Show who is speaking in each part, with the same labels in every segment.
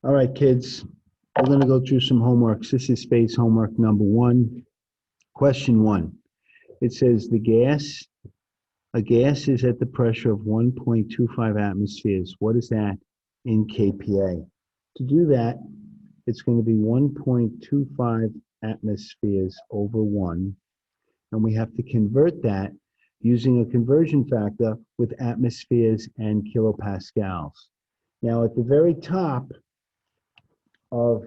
Speaker 1: All right, kids, we're going to go through some homeworks. This is space homework number one. Question one. It says a gas is at the pressure of 1.25 atmospheres. What is that in kPa? To do that, it's going to be 1.25 atmospheres over 1. And we have to convert that using a conversion factor with atmospheres and kilopascals. Now, at the very top of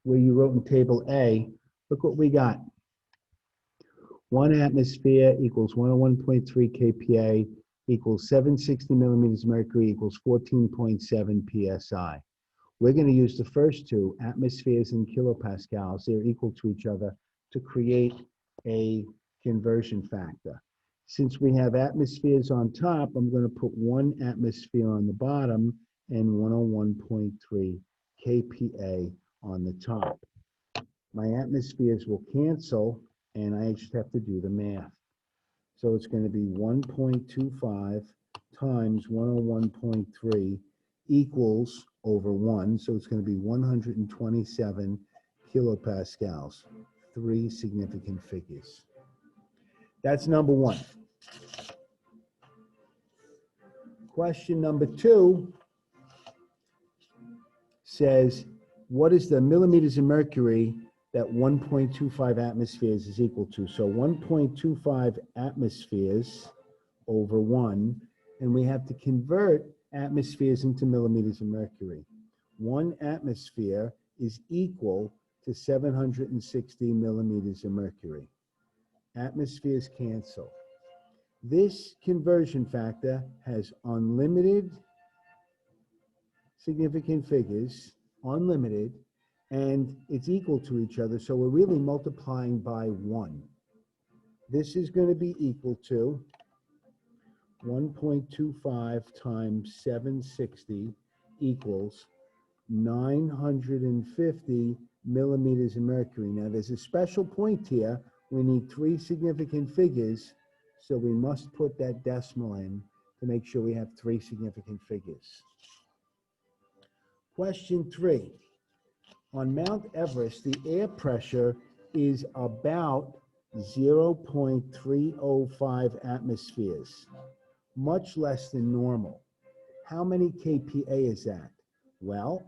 Speaker 1: where you wrote in table A, look what we got. 1 atmosphere equals 101.3 kPa equals 760 millimeters of mercury equals 14.7 psi. We're going to use the first two, atmospheres and kilopascals. They're equal to each other to create a conversion factor. Since we have atmospheres on top, I'm going to put 1 atmosphere on the bottom and 101.3 kPa on the top. My atmospheres will cancel, and I just have to do the math. So it's going to be 1.25 times 101.3 equals over 1. So it's going to be 127 kilopascals, 3 significant figures. That's number one. Question number two says, what is the millimeters of mercury that 1.25 atmospheres is equal to? So 1.25 atmospheres over 1, and we have to convert atmospheres into millimeters of mercury. 1 atmosphere is equal to 760 millimeters of mercury. Atmospheres cancel. This conversion factor has unlimited significant figures, unlimited, and it's equal to each other, so we're really multiplying by 1. This is going to be equal to 1.25 times 760 equals 950 millimeters of mercury. Now, there's a special point here. We need 3 significant figures, so we must put that decimal in to make sure we have 3 significant figures. Question 3. On Mount Everest, the air pressure is about 0.305 atmospheres, much less than normal. How many kPa is that? Well,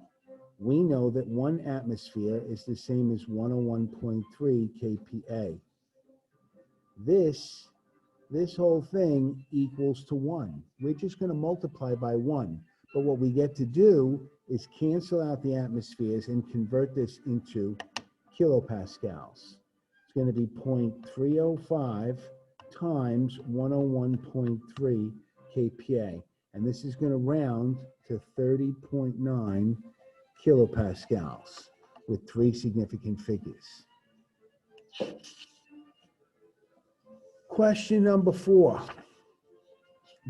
Speaker 1: we know that 1 atmosphere is the same as 101.3 kPa. This whole thing equals to 1. We're just going to multiply by 1. But what we get to do is cancel out the atmospheres and convert this into kilopascals. It's going to be 0.305 times 101.3 kPa. And this is going to round to 30.9 kilopascals with 3 significant figures. Question number 4.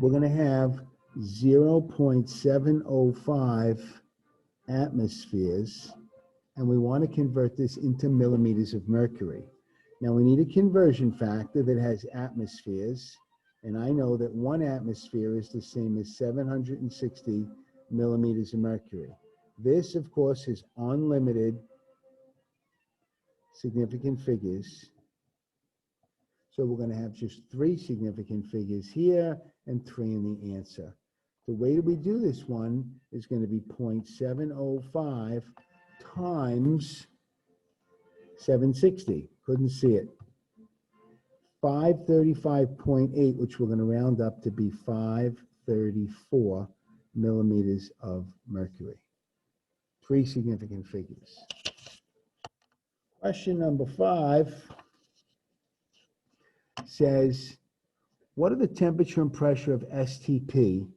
Speaker 1: We're going to have 0.705 atmospheres, and we want to convert this into millimeters of mercury. Now, we need a conversion factor that has atmospheres, and I know that 1 atmosphere is the same as 760 millimeters of mercury. This, of course, is unlimited significant figures. So we're going to have just 3 significant figures here and 3 in the answer. The way that we do this one is going to be 0.705 times 760. Couldn't see it. 535.8, which we're going to round up to be 534 millimeters of mercury. 3 significant figures. Question number 5 says, what are the temperature and pressure of STP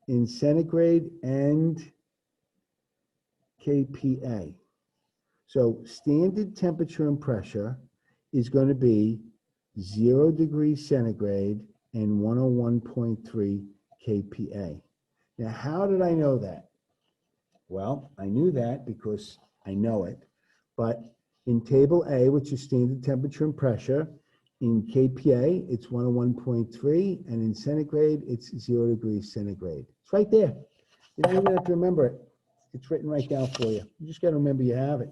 Speaker 1: in centigrade and kPa? So standard temperature and pressure is going to be 0 degrees centigrade and 101.3 kPa. Now, how did I know that? Well, I knew that because I know it, but in table A, which is standard temperature and pressure, in kPa, it's 101.3, and in centigrade, it's 0 degrees centigrade. It's right there. You don't even have to remember it. It's written right down for you. You just got to remember you have it.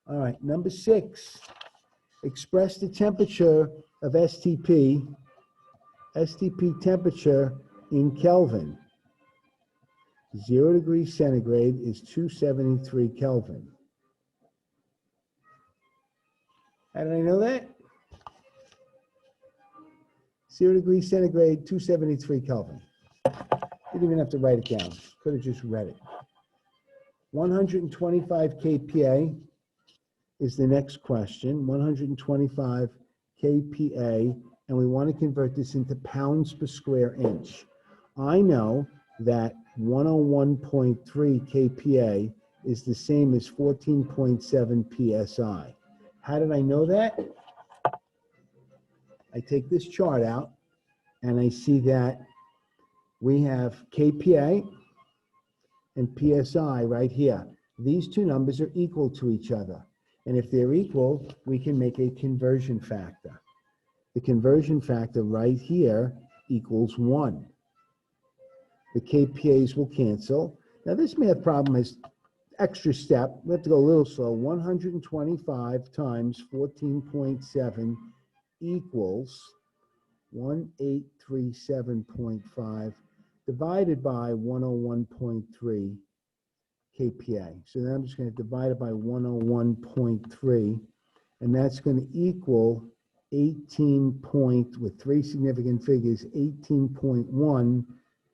Speaker 1: All right, number 6. Express the temperature of STP temperature in Kelvin. 0 degrees centigrade is 273 Kelvin. How did I know that? 0 degrees centigrade, 273 Kelvin. Didn't even have to write it down. Could have just read it. 125 kPa is the next question. 125 kPa, and we want to convert this into pounds per square inch. I know that 101.3 kPa is the same as 14.7 psi. How did I know that? I take this chart out, and I see that we have kPa and psi right here. These two numbers are equal to each other. And if they're equal, we can make a conversion factor. The conversion factor right here equals 1. The kPa's will cancel. Now this math problem has extra step. We have to go a little slow. 125 times 14.7 equals 1837.5 divided by 101.3 kPa. So now I'm just going to divide it by 101.3, and that's going to equal 18 point, with 3 significant figures, 18.1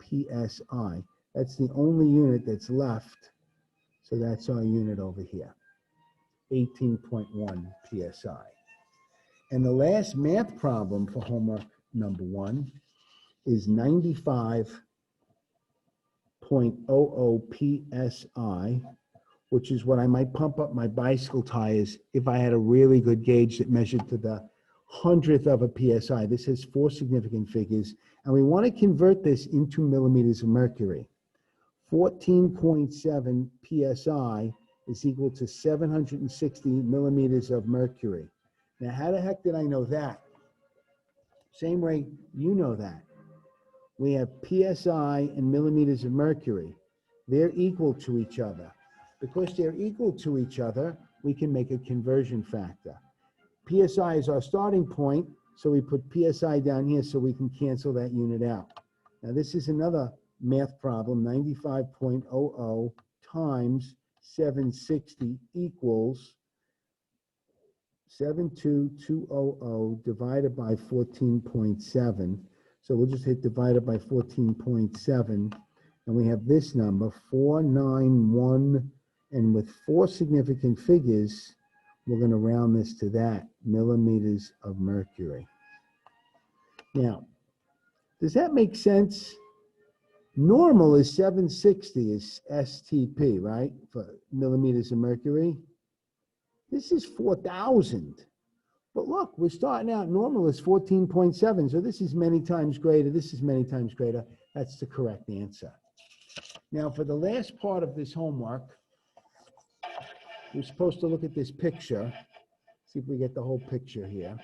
Speaker 1: psi. That's the only unit that's left, so that's our unit over here, 18.1 psi. And the last math problem for homework number 1 is 95.00 psi, which is what I might pump up my bicycle tires if I had a really good gauge that measured to the 100th of a psi. This has 4 significant figures, and we want to convert this into millimeters of mercury. 14.7 psi is equal to 760 millimeters of mercury. Now, how the heck did I know that? Same way you know that. We have psi and millimeters of mercury. They're equal to each other. Because they're equal to each other, we can make a conversion factor. PSI is our starting point, so we put PSI down here so we can cancel that unit out. Now this is another math problem. 95.00 times 760 equals 72200 divided by 14.7. So we'll just hit divided by 14.7, and we have this number, 491, and with 4 significant figures, we're going to round this to that, millimeters of mercury. Now, does that make sense? Normal is 760 is STP, right, for millimeters of mercury. This is 4,000. But look, we're starting out, normal is 14.7, so this is many times greater, this is many times greater. That's the correct answer. Now, for the last part of this homework, we're supposed to look at this picture, see if we get the whole picture here,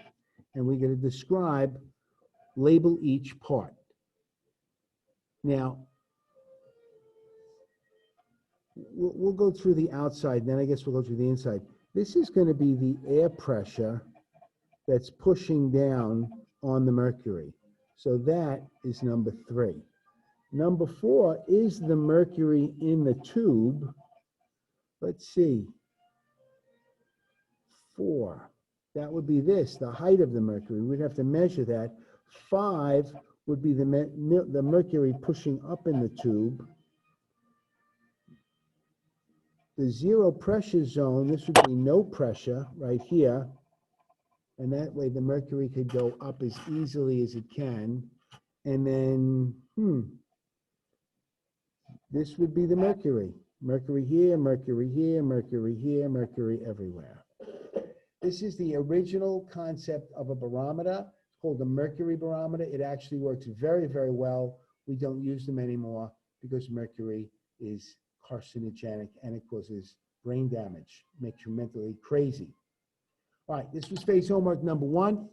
Speaker 1: and we're going to describe, label each part. Now, we'll go through the outside, then I guess we'll go through the inside. This is going to be the air pressure that's pushing down on the mercury. So that is number 3. Number 4 is the mercury in the tube. Let's see. 4. That would be this, the height of the mercury. We'd have to measure that. 5 would be the mercury pushing up in the tube. The 0 pressure zone, this would be no pressure right here. And that way the mercury could go up as easily as it can. And then, this would be the mercury. Mercury here, mercury here, mercury here, mercury everywhere. This is the original concept of a barometer. It's called the mercury barometer. It actually works very, very well. We don't use them anymore because mercury is carcinogenic and it causes brain damage, makes you mentally crazy. All right, this was face homework number 1.